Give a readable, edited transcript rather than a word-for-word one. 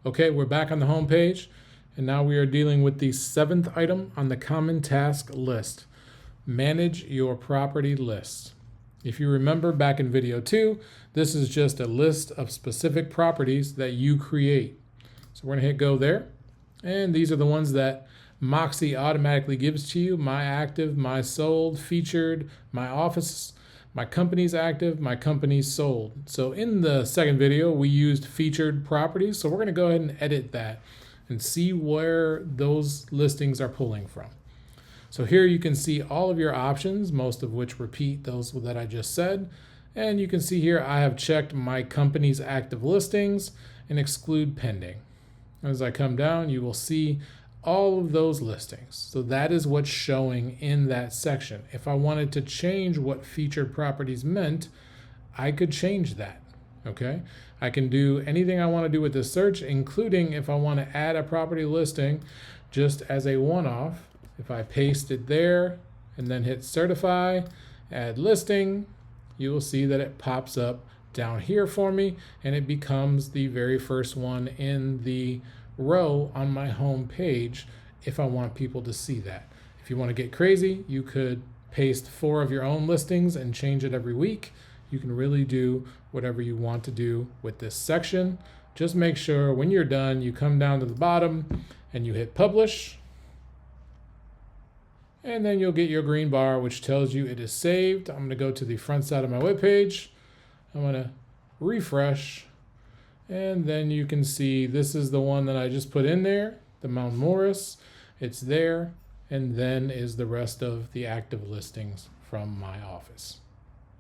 Okay, we're back on the home page, and now we are dealing with the 7th item on the common task list. Manage your property list. If you remember back in video 2, this is just a list of specific properties that you create. So we're going to hit go there, and these are the ones that Moxi automatically gives to you: my active, my sold, featured, my office, my company's active, my company's sold. So in the second video, we used featured properties. So we're going to go ahead and edit that and see where those listings are pulling from. So here you can see all of your options, most of which repeat those that I just said. And you can see here I have checked my company's active listings and exclude pending. As I come down, you will see all of those listings. So that is what's showing in that section. If I wanted to change what featured properties meant, I could change that. Okay, I can do anything I want to do with this search, including if I want to add a property listing just as a one-off. If I paste it there and then hit certify, add listing, you will see that it pops up down here for me, and it becomes the very first one in the row on my home page if I want people to see that. If you want to get crazy, you could paste 4 of your own listings and change it every week. You can really do whatever you want to do with this section. Just make sure when you're done, you come down to the bottom and you hit publish. And then you'll get your green bar, which tells you it is saved. I'm going to go to the front side of my web page. I'm going to refresh. And then you can see this is the one that I just put in there, the Mount Morris. It's there. And then is the rest of the active listings from my office.